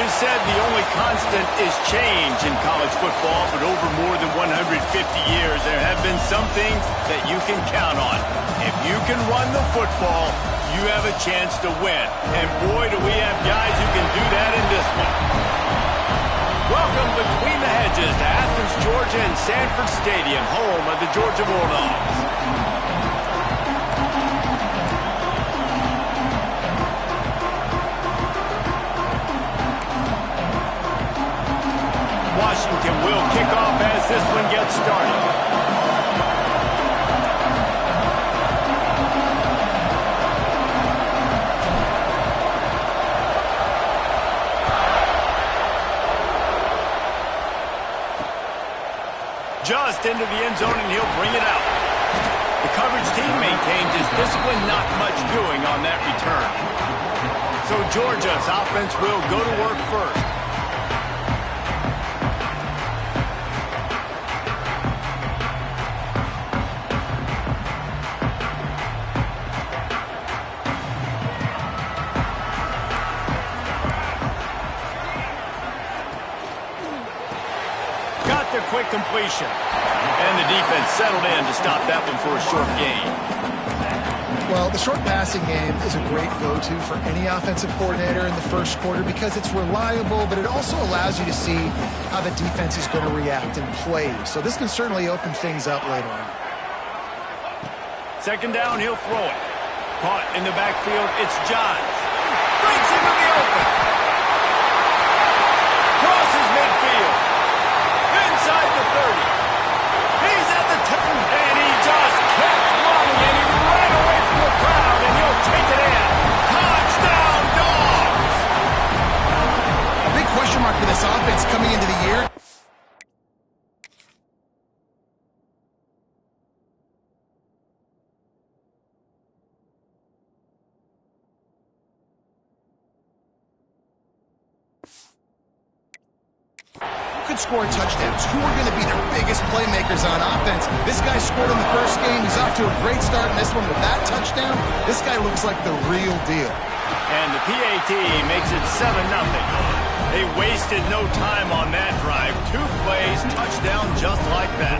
is said the only constant is change in college football, but over more than 150 years, there have been some things that you can count on. If you can run the football, you have a chance to win. And boy, do we have guys who can do that in this one. Welcome between the hedges to Athens, Georgia and Sanford Stadium, home of the Georgia Bulldogs. Washington will kick off as this one gets started. Just into the end zone, and he'll bring it out. The coverage team maintains his discipline, not much doing on that return. So Georgia's offense will go to work first. Quick completion. And the defense settled in to stop that one for a short gain. Well, the short passing game is a great go-to for any offensive coordinator in the first quarter because it's reliable, but it also allows you to see how the defense is going to react and play. So this can certainly open things up later on. Second down, he'll throw it. Caught in the backfield, it's Johns. Breaks into the open. Crosses midfield. Inside the 30. He's at the 10, and he just kept running, and he ran away from the crowd, and he'll take it in. Touchdown, Dogs! A big question mark for this offense coming into the year. Could score touchdowns. Who are going to be their biggest playmakers on offense? This guy scored in the first game. He's off to a great start in this one with that touchdown. This guy looks like the real deal. And the PAT makes it 7-0. They wasted no time on that drive. 2 plays, touchdown just like that.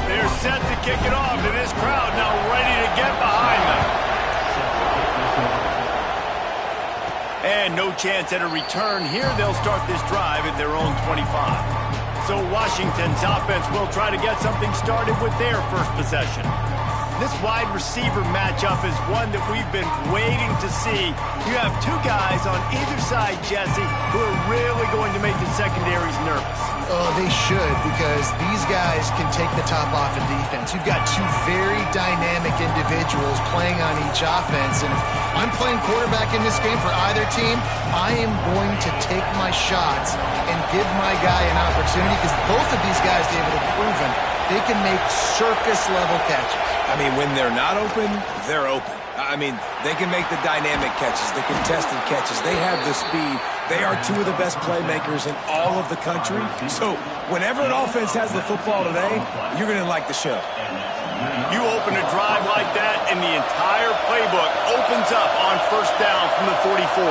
They're set to kick it off, and this crowd now ready to get behind them. And no chance at a return here. They'll start this drive at their own 25. So Washington's offense will try to get something started with their first possession. This wide receiver matchup is one that we've been waiting to see. You have 2 guys on either side, Jesse, who are really going to make the secondaries nervous. Oh, they should, because these guys can take the top off in defense. You've got 2 very dynamic individuals playing on each offense, and if I'm playing quarterback in this game for either team, I am going to take my shots and give my guy an opportunity, because both of these guys, David, have proven they can make circus-level catches. I mean, when they're not open, they're open. I mean, they can make the dynamic catches, the contested catches. They have the speed. They are 2 of the best playmakers in all of the country. So whenever an offense has the football today, you're going to like the show. You open a drive like that, and the entire playbook opens up on first down from the 44.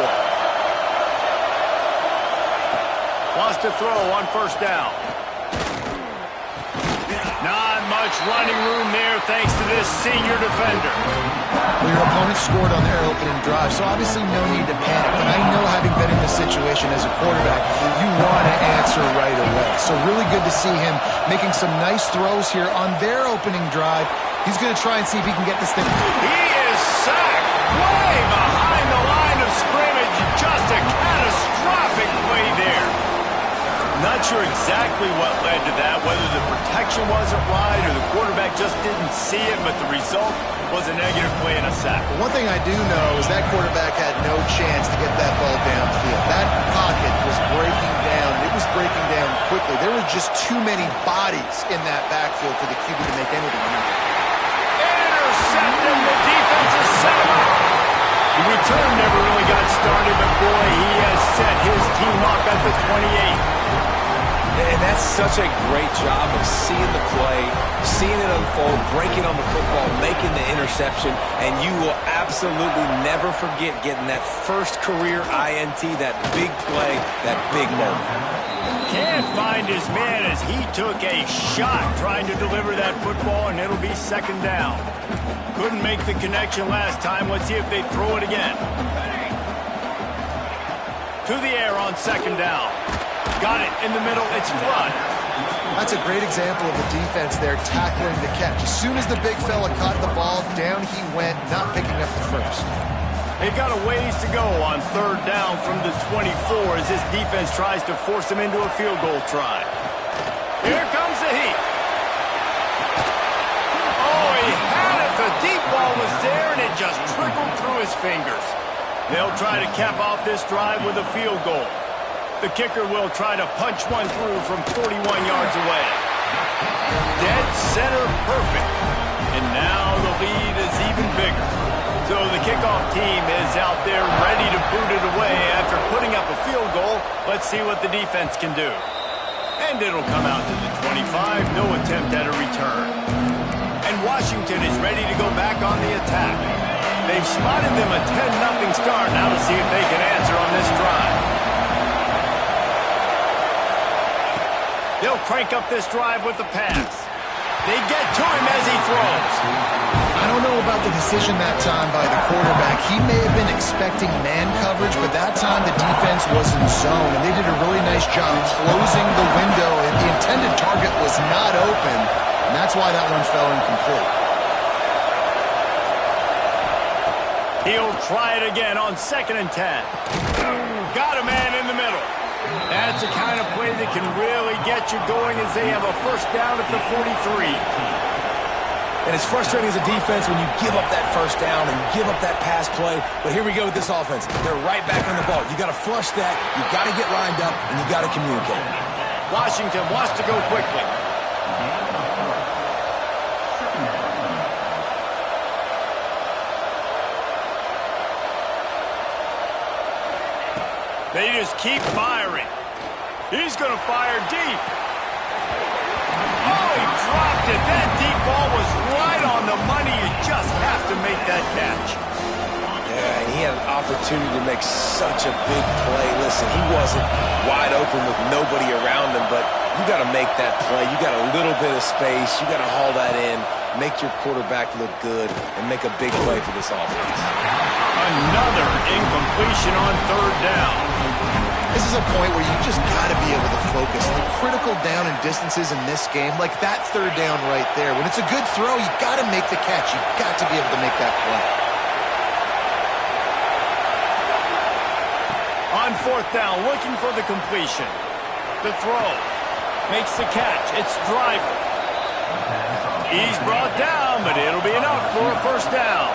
Wants to throw on first down. Not much running room there thanks to this senior defender. Well, your opponent scored on their opening drive, so obviously no need to panic. But I know, having been in this situation as a quarterback, you want to answer right away. So really good to see him making some nice throws here on their opening drive. He's going to try and see if he can get this thing. He is sacked way behind the line of scrimmage. Just a catastrophic play there. Not sure exactly what led to that, whether the protection wasn't right or the quarterback just didn't see it, but the result was a negative play and a sack. One thing I do know is that quarterback had no chance to get that ball downfield. That pocket was breaking down. It was breaking down quickly. There were just too many bodies in that backfield for the QB to make anything happen. Intercepted. The defense is set him up. The return never really got started, but boy, he has set his team up at the 28. And that's such a great job of seeing the play, seeing it unfold, breaking on the football, making the interception, and you will absolutely never forget getting that first career INT, that big play, that big moment. Can't find his man as he took a shot trying to deliver that football, and it'll be second down. Couldn't make the connection last time. Let's see if they throw it again. To the air on second down. Got it in the middle. It's Flood. That's a great example of the defense there tackling the catch. As soon as the big fella caught the ball, down he went, not picking up the first. They've got a ways to go on third down from the 24 as this defense tries to force them into a field goal try. Here comes the heat. Oh, he had it. The deep ball was there, and it just trickled through his fingers. They'll try to cap off this drive with a field goal. The kicker will try to punch one through from 41 yards away. Dead center perfect. And now the lead is even bigger. So the kickoff team is out there ready to boot it away after putting up a field goal. Let's see what the defense can do. And it'll come out to the 25. No attempt at a return. And Washington is ready to go back on the attack. They've spotted them a 10-0 start. Now to see if they can answer on this drive. They'll crank up this drive with the pass. They get to him as he throws. I don't know about the decision that time by the quarterback. He may have been expecting man coverage, but that time the defense was in zone, and they did a really nice job closing the window, and the intended target was not open, and that's why that one fell incomplete. He'll try it again on 2nd and 10. Got a man in the middle. That's the kind of play that can really get you going as they have a first down at the 43. And it's frustrating as a defense when you give up that first down and give up that pass play. But here we go with this offense. They're right back on the ball. You got to flush that. You got to get lined up, and you got to communicate. Washington wants to go quickly. They just keep firing. He's going to fire deep. Oh, he dropped it. That deep ball was right on the money. You just have to make that catch. Yeah, and he had an opportunity to make such a big play. Listen, he wasn't wide open with nobody around him, but you got to make that play. You got a little bit of space. You got to haul that in, make your quarterback look good, and make a big play for this offense. Another incompletion on third down. This is a point where you just got to be able to focus. The critical down and distances in this game, like that third down right there. When it's a good throw, you got to make the catch. You got to be able to make that play. On 4th down, looking for the completion. The throw. Makes the catch. It's Driver. He's brought down, but it'll be enough for a first down.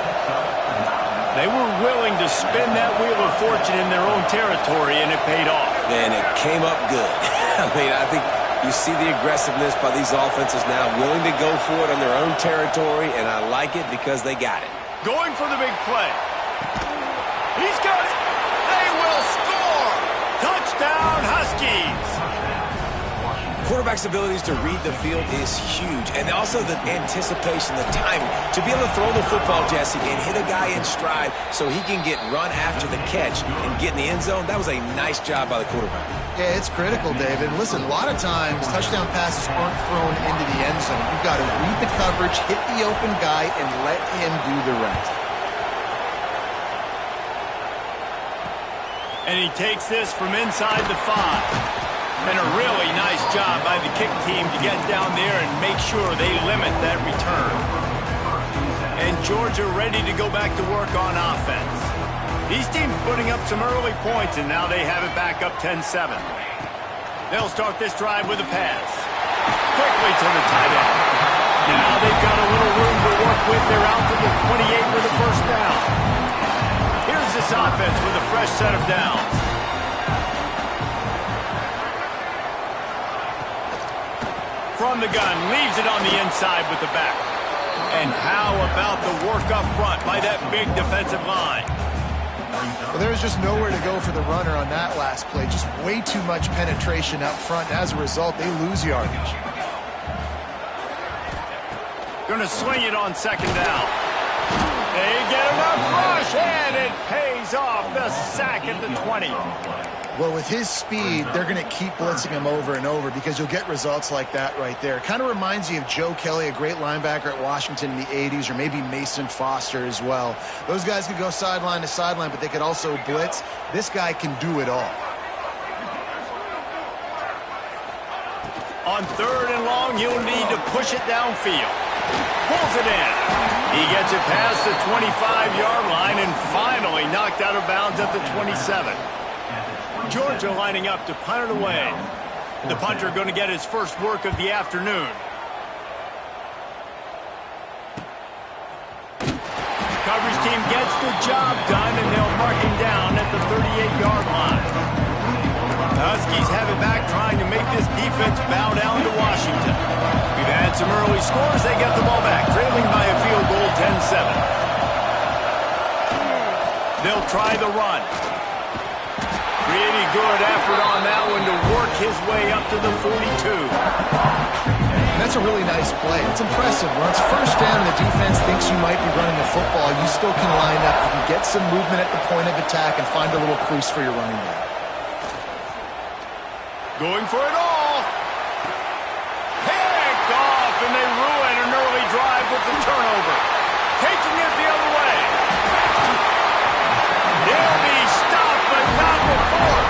They were willing to spin that wheel of fortune in their own territory, and it paid off. And it came up good. I mean, I think you see the aggressiveness by these offenses now, willing to go for it on their own territory, and I like it because they got it. Going for the big play. He's got it. They will score. Touchdown, Huskies. Quarterback's abilities to read the field is huge, and also the anticipation, the timing. To be able to throw the football, Jesse, and hit a guy in stride so he can get run after the catch and get in the end zone, that was a nice job by the quarterback. Yeah, it's critical, David. Listen, a lot of times touchdown passes aren't thrown into the end zone. You've got to read the coverage, hit the open guy, and let him do the rest. And he takes this from inside the 5. And a really nice job by the kick team to get down there and make sure they limit that return. And Georgia ready to go back to work on offense. These teams putting up some early points, and now they have it back up 10-7. They'll start this drive with a pass. Quickly to the tight end. Now they've got a little room to work with. They're out to the 28 with a first down. Here's this offense with a fresh set of downs. From the gun, leaves it on the inside with the back. And how about the work up front by that big defensive line? Well, there's just nowhere to go for the runner on that last play. Just way too much penetration up front. As a result, they lose yardage. Going to swing it on second down. They get enough rush, and it pays off. The sack at the 20. Well, with his speed, they're going to keep blitzing him over and over because you'll get results like that right there. It kind of reminds you of Joe Kelly, a great linebacker at Washington in the 80s, or maybe Mason Foster as well. Those guys could go sideline to sideline, but they could also blitz. This guy can do it all. On third and long, he'll need to push it downfield. Pulls it in. He gets it past the 25-yard line and finally knocked out of bounds at the 27. Georgia lining up to punt it away. The punter going to get his first work of the afternoon. Coverage team gets the job done, and they'll mark him down at the 38-yard line. The Huskies have it back, trying to make this defense bow down to Washington. We've had some early scores. They get the ball back, trailing by a field goal, 10-7. They'll try the run. Really good effort on that one to work his way up to the 42. That's a really nice play. It's impressive. When it's first down and the defense thinks you might be running the football, you still can line up. You can get some movement at the point of attack and find a little crease for your running back. Going for it all. Picked off, and they ruin an early drive with the turnover. Taking it the other way. They'll be stopped, but not before.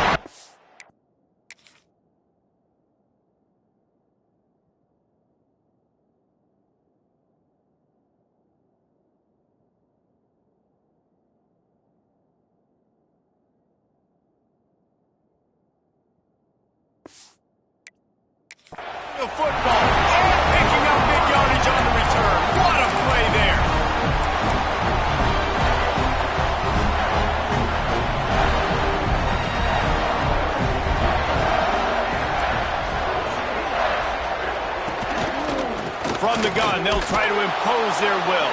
The football, and picking up big yardage on the return. What a play there. From the gun, they'll try to impose their will.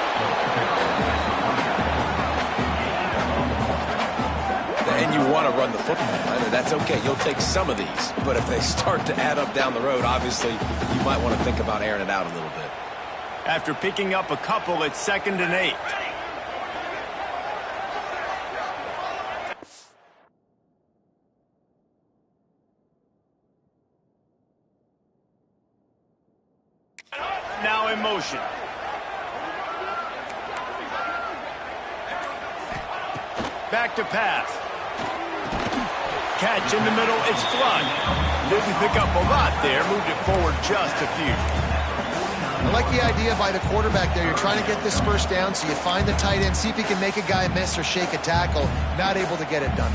And you want to run the football, right? That's okay. You'll take some of these. But if they start to add up down the road, obviously, you might want to think about airing it out a little bit. After picking up a couple, it's 2nd and 8. Now in motion. Back to pass. Catch in the middle, it's Flood. Didn't pick up a lot there, moved it forward just a few. I like the idea by the quarterback there. You're trying to get this first down, so you find the tight end, see if he can make a guy miss or shake a tackle. Not able to get it done.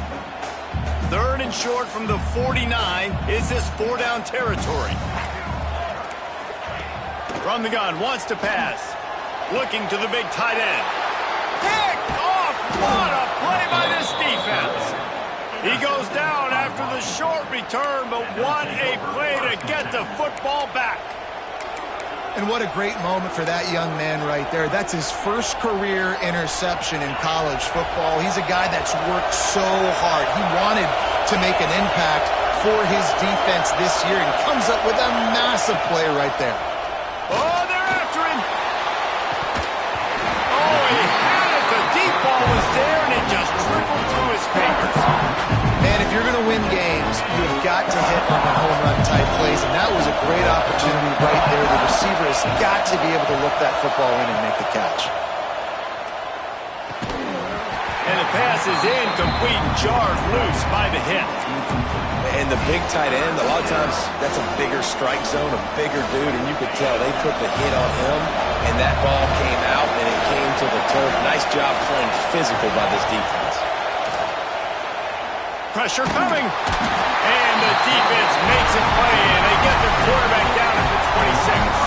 3rd and short from the 49. Is this 4-down territory? From the gun, wants to pass. Looking to the big tight end. Picked off! What a play by this defense! He goes down after the short return, but what a play to get the football back. And what a great moment for that young man right there. That's his first career interception in college football. He's a guy that's worked so hard. He wanted to make an impact for his defense this year and comes up with a massive play right there. Oh, they're after him. Oh, he had it. The deep ball was there, and it just trickled through his fingers. Man, if you're going to win games, you've got to hit on the home run type plays, and that was a great opportunity right there. The receiver has got to be able to look that football in and make the catch. And the pass is incomplete, jarred loose by the hit. And the big tight end, a lot of times that's a bigger strike zone, a bigger dude, and you could tell they put the hit on him, and that ball came out, and it came to the turf. Nice job playing physical by this defense. Pressure coming. And the defense makes it play, and they get the quarterback down at the 26.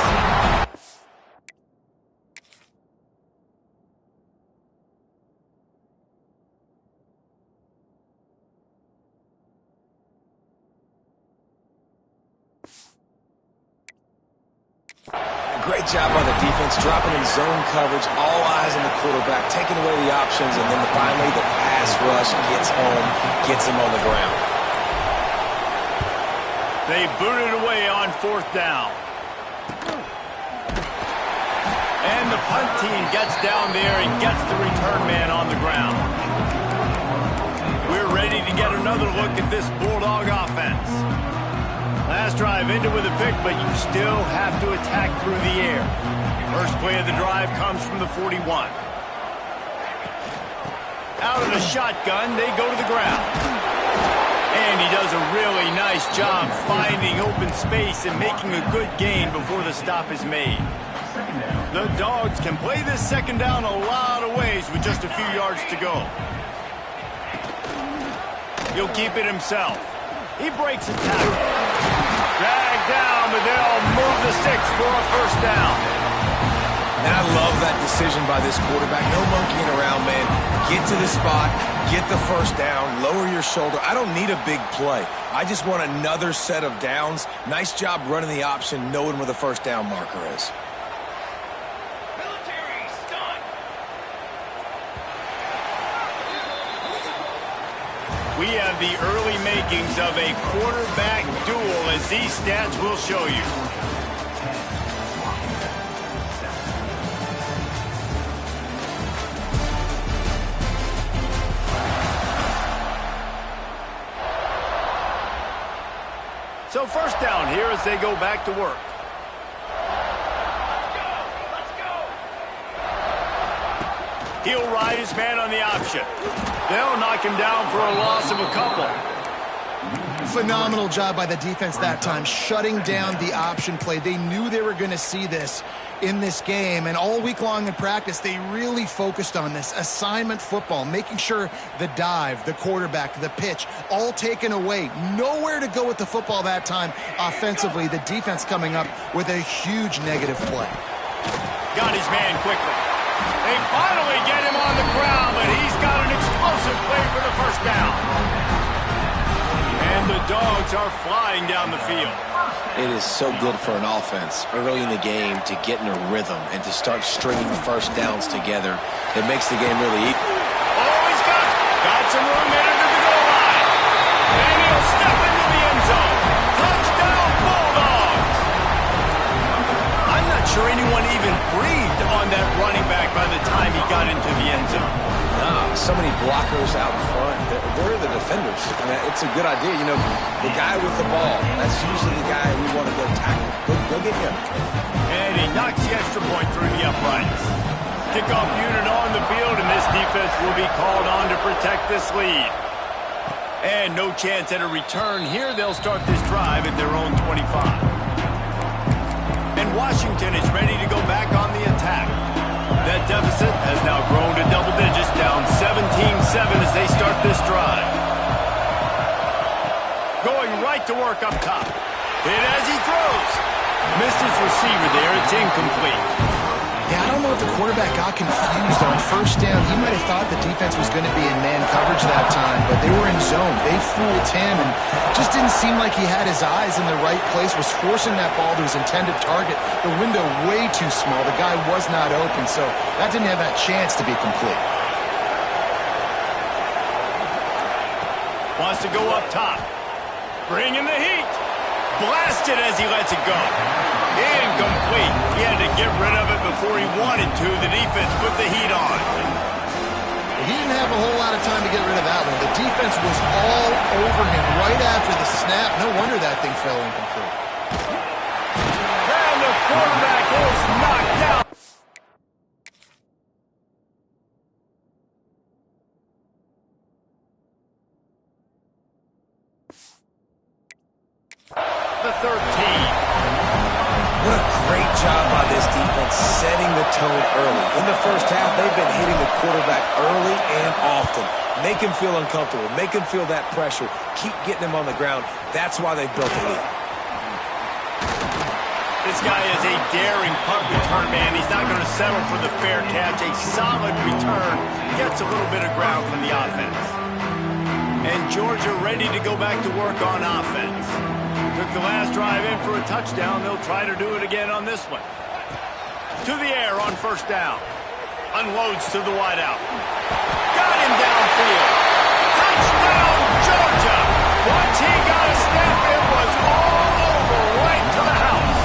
Great job by the defense, dropping in zone coverage, all eyes on the quarterback, taking away the options, and then finally the pass rush gets home, gets him on the ground. They boot it away on 4th down. And the punt team gets down there and gets the return man on the ground. We're ready to get another look at this Bulldog offense. Last drive ended with a pick, but you still have to attack through the air. First play of the drive comes from the 41. Out of the shotgun, they go to the ground. And he does a really nice job finding open space and making a good gain before the stop is made. The Dogs can play this second down a lot of ways with just a few yards to go. He'll keep it himself. He breaks a tackle. Dragged down, but they'll move the sticks for a first down. And I love that decision by this quarterback. No monkeying around, man. Get to the spot, get the first down, lower your shoulder. I don't need a big play. I just want another set of downs. Nice job running the option, knowing where the first down marker is. We have the early makings of a quarterback duel, as these stats will show you. So first down here as they go back to work. He'll ride his man on the option. They'll knock him down for a loss of a couple. Phenomenal job by the defense that time, shutting down the option play. They knew they were going to see this in this game, and all week long in practice, they really focused on this assignment football, making sure the dive, the quarterback, the pitch, all taken away. Nowhere to go with the football that time offensively. The defense coming up with a huge negative play. Got his man quickly. They finally get him on the ground, but he's got an explosive play for the first down. And the Dogs are flying down the field. It is so good for an offense early in the game to get in a rhythm and to start stringing first downs together. It makes the game really equal. Oh, he's got some room there to the goal line. And he'll step into the end zone. Touchdown, Bulldogs. I'm not sure anyone even breathed on that running back by the time he got into the end zone. Nah, so many blockers out in front. Where are the defenders? I mean, it's a good idea. You know, the guy with the ball, that's usually the guy we want to go tackle. Go get him. And he knocks the extra point through the uprights. Kickoff unit on the field, and this defense will be called on to protect this lead. And no chance at a return here. They'll start this drive at their own 25. And Washington is ready to go back on the attack. That deficit has now grown to double digits, down 17-7 as they start this drive. Going right to work up top. Hit as he throws. Missed his receiver there. It's incomplete. Yeah, I don't know if the quarterback got confused on first down. He might have thought the defense was going to be in man coverage that time, but they were in zone. They fooled him and just didn't seem like he had his eyes in the right place, was forcing that ball to his intended target. The window way too small. The guy was not open, so that didn't have that chance to be complete. Wants to go up top. Bringing the heat. Blasted as he lets it go. Incomplete. He had to get rid of it before he wanted to. The defense put the heat on. He didn't have a whole lot of time to get rid of that one. The defense was all over him right after the snap. No wonder that thing fell incomplete. And the quarterback is knocked out. The 13. What a great job by this defense setting the tone early. In the first half, they've been hitting the quarterback early and often. Make him feel uncomfortable. Make him feel that pressure. Keep getting him on the ground. That's why they built the lead. This guy is a daring punt return man. He's not going to settle for the fair catch. A solid return. Gets a little bit of ground from the offense. And Georgia ready to go back to work on offense. Took the last drive in for a touchdown. They'll try to do it again on this one. To the air on first down. Unloads to the wideout. Got him downfield. Touchdown, Georgia. Once he got a step, it was all over right to the house.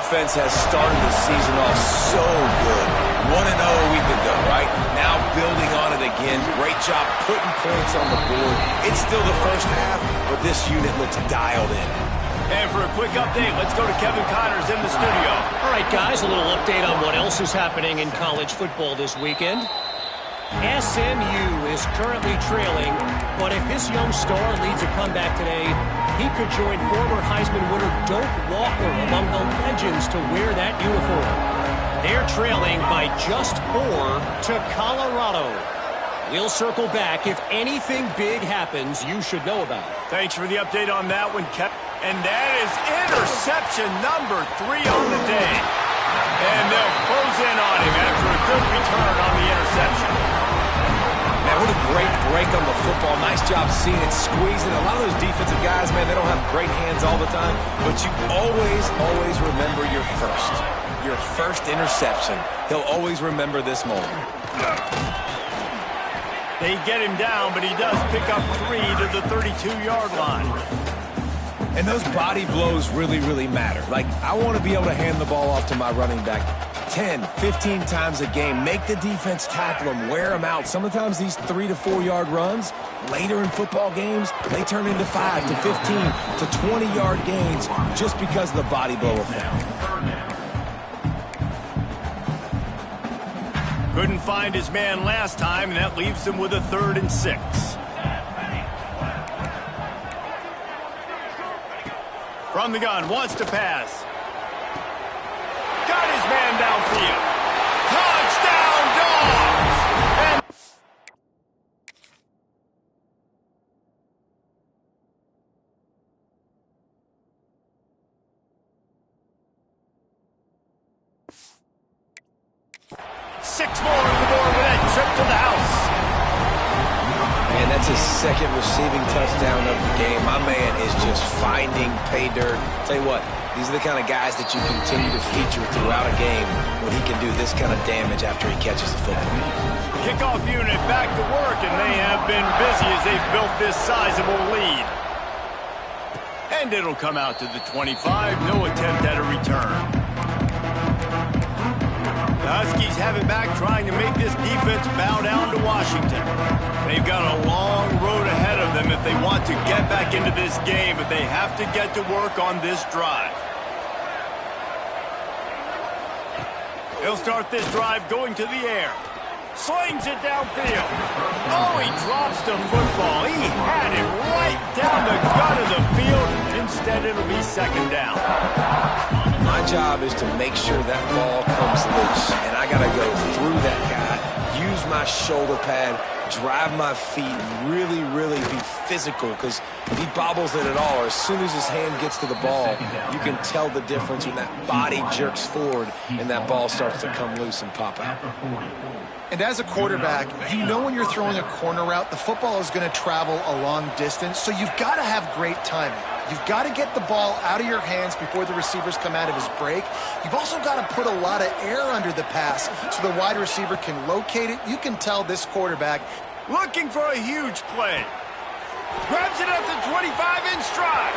offense has started the season off so good. 1-0 a week ago, right? Now building on it again. Great job putting points on the board. It's still the first half, but this unit looks dialed in. And for a quick update, let's go to Kevin Connors in the studio. All right, guys, a little update on what else is happening in college football this weekend. SMU is currently trailing, but if this young star leads a comeback today, he could join former Heisman winner Doak Walker among the legends to wear that uniform. They're trailing by just 4 to Colorado. We'll circle back. If anything big happens, you should know about it. Thanks for the update on that one, Kevin. And that is interception number 3 on the day. And they'll close in on him after a good return on the interception. Man, what a great break on the football. Nice job seeing it, squeezing. A lot of those defensive guys, man, they don't have great hands all the time, but you always remember your first interception. He'll always remember this moment. They get him down, but he does pick up 3 to the 32-yard line. And those body blows really, really matter. Like, I want to be able to hand the ball off to my running back 10, 15 times a game. Make the defense tackle them, wear them out. Sometimes these 3 to 4 yard runs, later in football games, they turn into 5 to 15 to 20-yard gains just because of the body blow effect. Couldn't find his man last time, and that leaves him with a 3rd and 6. From the gun, wants to pass. Got his man downfield. Touchdown, Dogs! And six more on the board with that trip to the house. And that's his 2nd receiving touchdown of the game. My man is just finding pay dirt. Tell you what, these are the kind of guys that you continue to feature throughout a game when he can do this kind of damage after he catches the football. Kickoff unit back to work, and they have been busy as they've built this sizable lead. And it'll come out to the 25. No attempt at a return. The Huskies have it back, trying to make this defense bow down to Washington. They've got a long road ahead of them if they want to get back into this game, but they have to get to work on this drive. He'll start this drive going to the air. Slings it downfield. Oh, he drops the football. He had it right down the gut of the field. Instead, it'll be 2nd down. My job is to make sure that ball comes loose, and I got to go through that guy, use my shoulder pad, drive my feet, and really, really be physical, because if he bobbles it at all, or as soon as his hand gets to the ball, you can tell the difference when that body jerks forward and that ball starts to come loose and pop out. And as a quarterback, you know when you're throwing a corner route, the football is going to travel a long distance, so you've got to have great timing. You've got to get the ball out of your hands before the receivers come out of his break. You've also got to put a lot of air under the pass so the wide receiver can locate it. You can tell this quarterback looking for a huge play. Grabs it at the 25 in stride.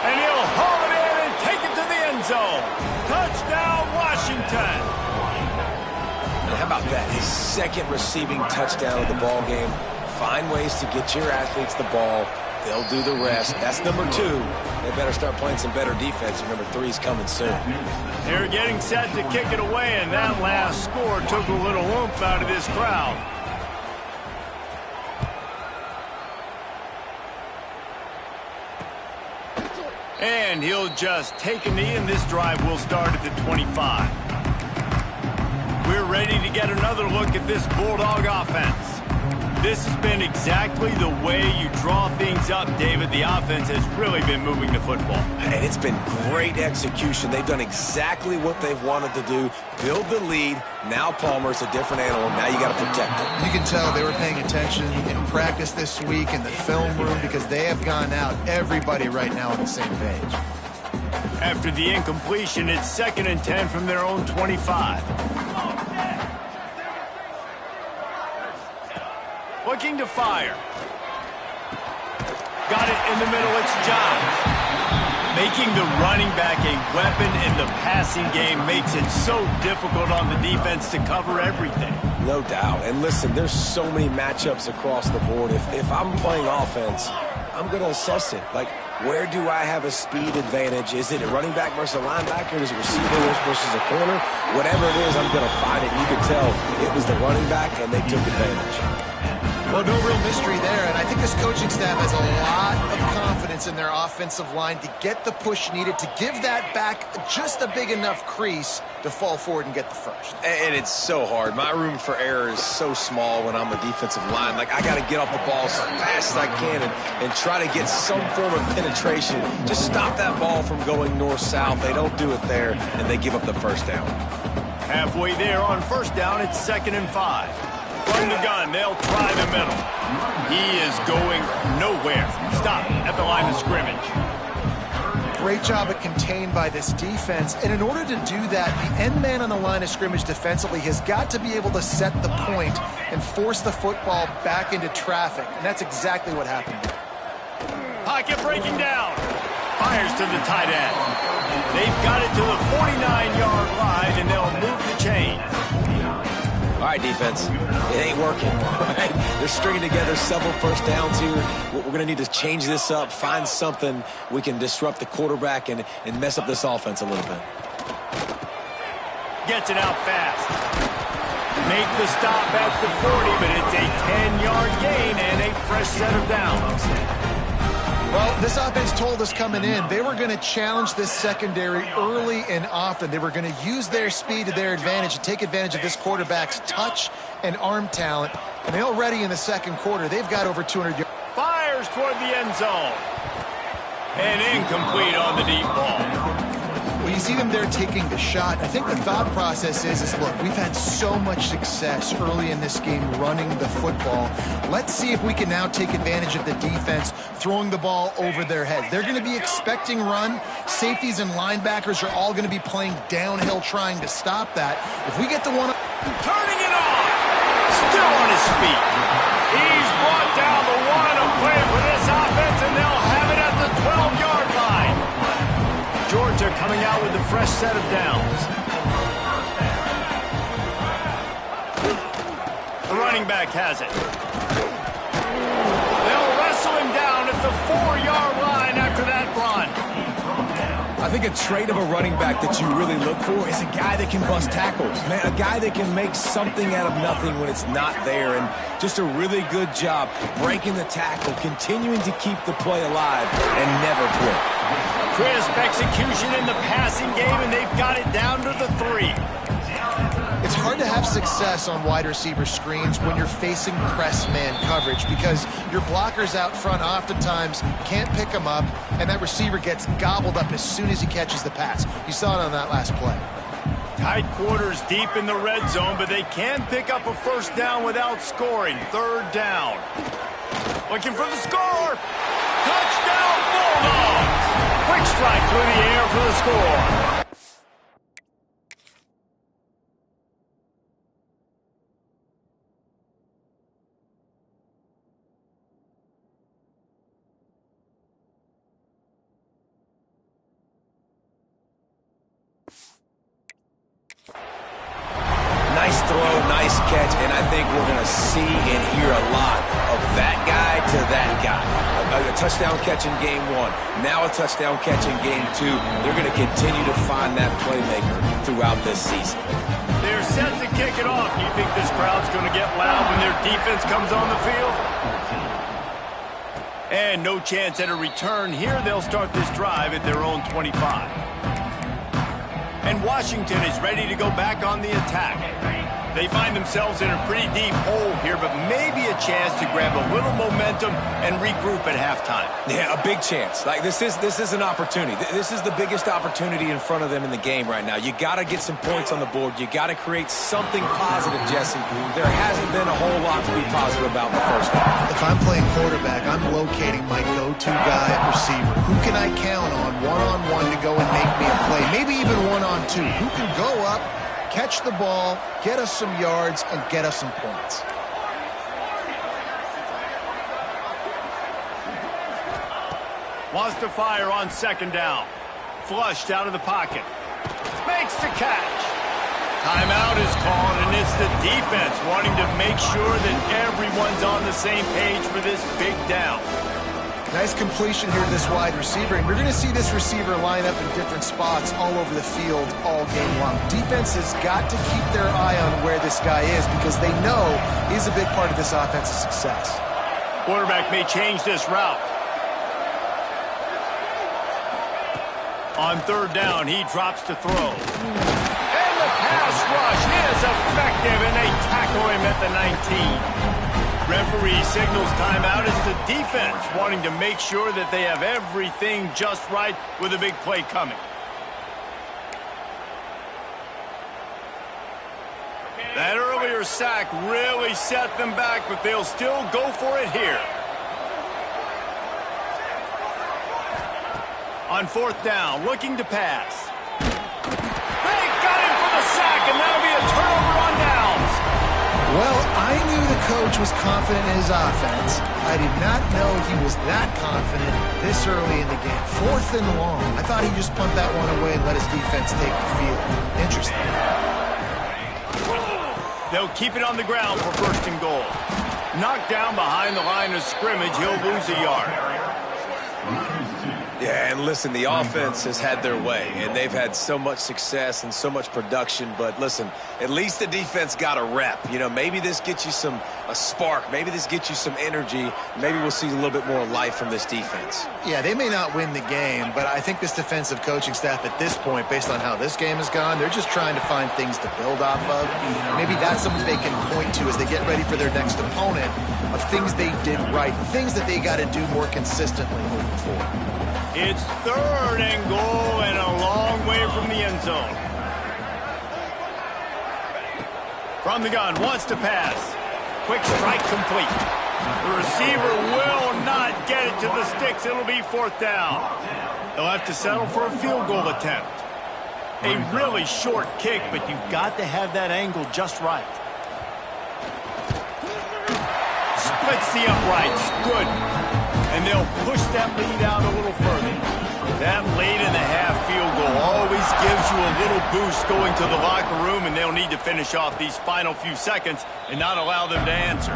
And he'll haul it in and take it to the end zone. Touchdown, Washington. How about that? His 2nd receiving touchdown of the ball game. Find ways to get your athletes the ball. They'll do the rest. That's number 2. They better start playing some better defense. Number 3's coming soon. They're getting set to kick it away, and that last score took a little oomph out of this crowd. And he'll just take a knee, and this drive will start at the 25. We're ready to get another look at this Bulldog offense. This has been exactly the way you draw things up, David. The offense has really been moving the football. And it's been great execution. They've done exactly what they've wanted to do. Build the lead. Now Palmer's a different animal. Now you got to protect him. You can tell they were paying attention in practice this week in the film room because they have gone out, everybody right now on the same page. After the incompletion, it's 2nd and 10 from their own 25. Looking to fire. Got it in the middle, it's Johns. Making the running back a weapon in the passing game makes it so difficult on the defense to cover everything. No doubt. And listen, there's so many matchups across the board. If I'm playing offense, I'm going to assess it. Like, where do I have a speed advantage? Is it a running back versus a linebacker? Is it a receiver versus a corner? Whatever it is, I'm going to find it. You can tell it was the running back, and they took advantage. Well, no real mystery there, and I think this coaching staff has a lot of confidence in their offensive line to get the push needed to give that back just a big enough crease to fall forward and get the first. And it's so hard. My room for error is so small when I'm a defensive line. Like, I got to get off the ball as fast as I can and try to get some form of penetration. Just stop that ball from going north-south. They don't do it there, and they give up the first down. Halfway there on first down, it's 2nd and 5. From the gun, they'll try the middle. He is going nowhere. Stop at the line of scrimmage. Great job at contained by this defense. And in order to do that, the end man on the line of scrimmage defensively has got to be able to set the point and force the football back into traffic. And that's exactly what happened. Pocket breaking down. Fires to the tight end. They've got it to the 49-yard line, and they'll move the chains. All right, defense, it ain't working. Right? They're stringing together several first downs here. We're going to need to change this up, find something we can disrupt the quarterback and mess up this offense a little bit. Gets it out fast. Make the stop at the 40, but it's a 10-yard gain and a fresh set of downs. Well, this offense told us coming in they were going to challenge this secondary early and often. They were going to use their speed to their advantage and take advantage of this quarterback's touch and arm talent. And already in the second quarter, they've got over 200 yards. Fires toward the end zone. And incomplete on the deep ball. Well, you see them there taking the shot. I think the thought process is look, we've had so much success early in this game running the football. Let's see if we can now take advantage of the defense throwing the ball over their heads. They're going to be expecting run. Safeties and linebackers are all going to be playing downhill trying to stop that. If we get the one... Turning it on. Still on his feet. He's brought down the one to play for this offense, and they'll have it at the 12-yard line. Georgia coming out with a fresh set of downs. The running back has it. They'll wrestle him down at the 4-yard line after that run. I think a trait of a running back that you really look for is a guy that can bust tackles. Man, a guy that can make something out of nothing when it's not there. And just a really good job breaking the tackle, continuing to keep the play alive, and never quit. Crisp execution in the passing game, and they've got it down to the 3. It's hard to have success on wide receiver screens when you're facing press man coverage because your blockers out front oftentimes can't pick them up, and that receiver gets gobbled up as soon as he catches the pass. You saw it on that last play. Tight quarters deep in the red zone, but they can pick up a first down without scoring. 3rd down. Looking for the score. Touchdown, Bulldogs. Quick strike through the air for the score. Nice throw, nice catch, and I think we're going to see and hear a lot of that guy to that guy. A touchdown catch in game 1, now a touchdown catch in game 2. They're going to continue to find that playmaker throughout this season. They're set to kick it off. Do you think this crowd's going to get loud when their defense comes on the field? And no chance at a return here. They'll start this drive at their own 25. And Washington is ready to go back on the attack. They find themselves in a pretty deep hole here, but maybe a chance to grab a little momentum and regroup at halftime. Yeah, a big chance. Like this is an opportunity. This is the biggest opportunity in front of them in the game right now. You got to get some points on the board. You got to create something positive, Jesse. There hasn't been a whole lot to be positive about in the first half. If I'm playing quarterback, I'm locating my go-to guy at receiver. Who can I count on one-on-one to go and make me a play? Maybe even one-on-two. Who can go up, catch the ball, get us some yards, and get us some points. Wants to fire on second down. Flushed out of the pocket. Makes the catch. Timeout is called, and it's the defense wanting to make sure that everyone's on the same page for this big down. Nice completion here to this wide receiver, and we're going to see this receiver line up in different spots all over the field all game long. Defense has got to keep their eye on where this guy is because they know he's a big part of this offense's success. Quarterback may change this route. On third down, he drops to throw. And the pass rush is effective, and they tackle him at the 19. Referee signals timeout as the defense wanting to make sure that they have everything just right with a big play coming. That earlier sack really set them back, but they'll still go for it here. On fourth down, looking to pass. They got him for the sack, and that'll be a turnover on downs. Well, I knew the coach was confident in his offense. I did not know he was that confident this early in the game. Fourth and long. I thought he'd just punt that one away and let his defense take the field. Interesting. They'll keep it on the ground for first and goal. Knocked down behind the line of scrimmage, he'll lose a yard. Yeah, and listen, the offense has had their way, and they've had so much success and so much production. But listen, at least the defense got a rep. You know, maybe this gets you a spark. Maybe this gets you some energy. Maybe we'll see a little bit more life from this defense. Yeah, they may not win the game, but I think this defensive coaching staff at this point, based on how this game has gone, they're just trying to find things to build off of. Maybe that's something they can point to as they get ready for their next opponent of things they did right, things that they got to do more consistently moving forward. It's third and goal and a long way from the end zone. From the gun, wants to pass. Quick strike complete. The receiver will not get it to the sticks. It'll be fourth down. They'll have to settle for a field goal attempt. A really short kick, but you've got to have that angle just right. Splits the uprights. Good. And they'll push that lead out a little further. That late-in-the-half field goal always gives you a little boost going to the locker room, and they'll need to finish off these final few seconds and not allow them to answer.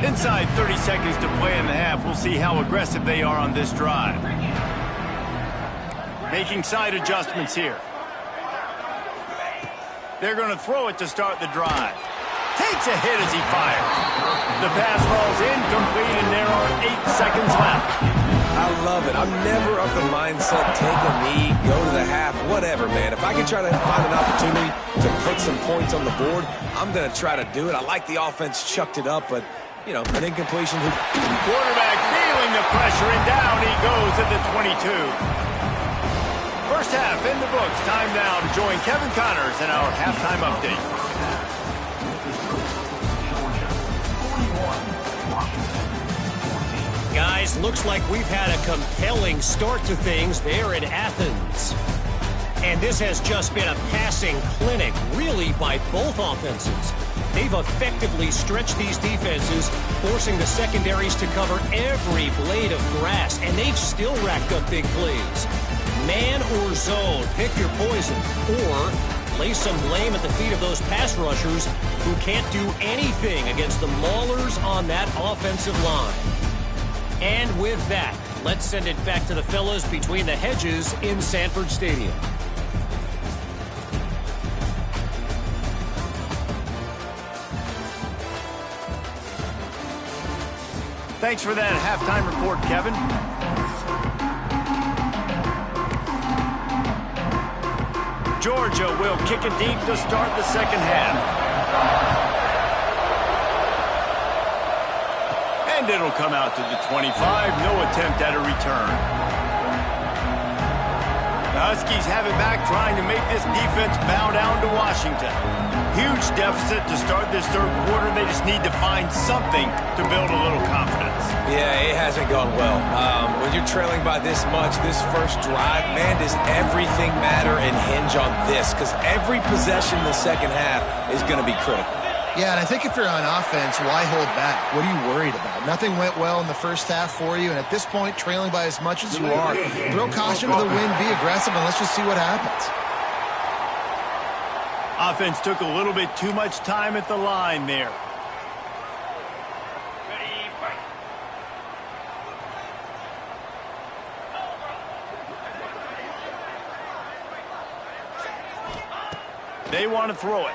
Inside 30 seconds to play in the half. We'll see how aggressive they are on this drive. Making side adjustments here. They're going to throw it to start the drive. Takes a hit as he fires. The pass falls incomplete, and there are 8 seconds left. I love it. I'm never of the mindset, take a knee, go to the half, whatever, man. If I can try to find an opportunity to put some points on the board, I'm going to try to do it. I like the offense chucked it up, but, you know, an incompletion. Quarterback feeling the pressure, and down he goes at the 22. First half in the books. Time now to join Kevin Connors in our halftime update. Guys, looks like we've had a compelling start to things there in Athens. And this has just been a passing clinic, really, by both offenses. They've effectively stretched these defenses, forcing the secondaries to cover every blade of grass, and they've still racked up big plays. Man or zone, pick your poison, or lay some blame at the feet of those pass rushers who can't do anything against the maulers on that offensive line. And with that, let's send it back to the fellas between the hedges in Sanford Stadium. Thanks for that halftime report, Kevin. Georgia will kick it deep to start the second half. And it'll come out to the 25. No attempt at a return. The Huskies have it back, trying to make this defense bow down to Washington. Huge deficit to start this third quarter. They just need to find something to build a little confidence. Yeah, it hasn't gone well. When you're trailing by this much, this first drive, man, does everything matter and hinge on this? Because every possession in the second half is going to be critical. Yeah, and I think if you're on offense, why hold back? What are you worried about? Nothing went well in the first half for you, and at this point, trailing by as much as you are, throw caution to the wind, be aggressive, and let's just see what happens. Offense took a little bit too much time at the line there. They want to throw it.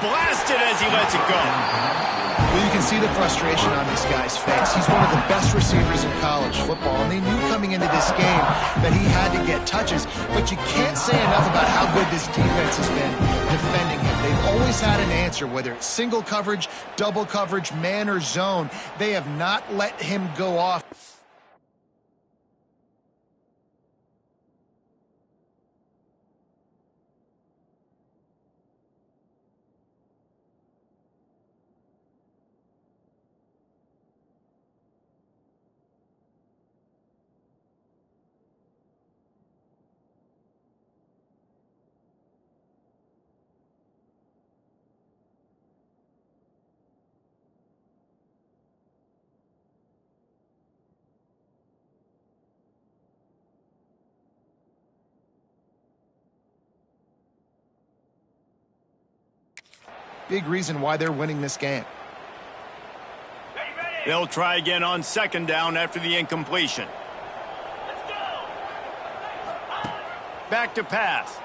Blasted as he lets it go. Well, you can see the frustration on this guy's face. He's one of the best receivers in college football, and they knew coming into this game that he had to get touches, but you can't say enough about how good this defense has been defending him. They've always had an answer, whether it's single coverage, double coverage, man or zone. They have not let him go off. Big reason why they're winning this game. They'll try again on second down after the incompletion. Back to pass.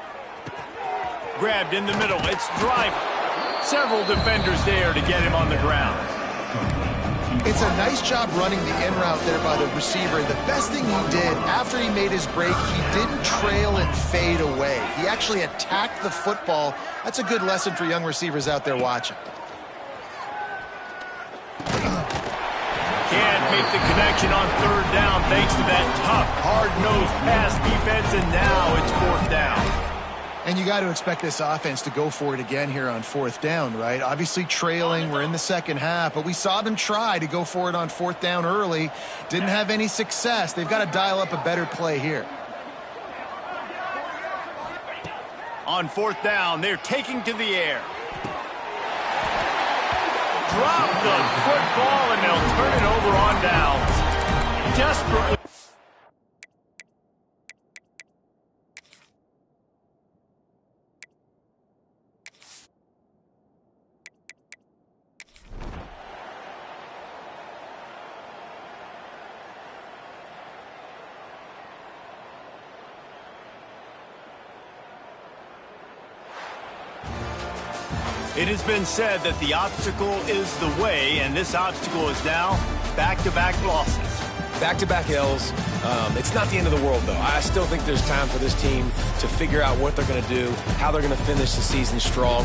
Grabbed in the middle. It's Driver. Several defenders there to get him on the ground. It's a nice job running the in route there by the receiver. The best thing he did after he made his break, he didn't trail and fade away. He actually attacked the football. That's a good lesson for young receivers out there watching. Can't make the connection on third down thanks to that tough, hard-nosed pass defense, and now it's fourth down. And you got to expect this offense to go for it again here on fourth down, right? Obviously trailing, we're in the second half, but we saw them try to go for it on fourth down early. Didn't have any success. They've got to dial up a better play here. On fourth down, they're taking to the air. Drop the football, and they'll turn it over on downs. Desperately. It has been said that the obstacle is the way, and this obstacle is now back-to-back losses. Back-to-back L's. It's not the end of the world, though. I still think there's time for this team to figure out what they're going to do, how they're going to finish the season strong.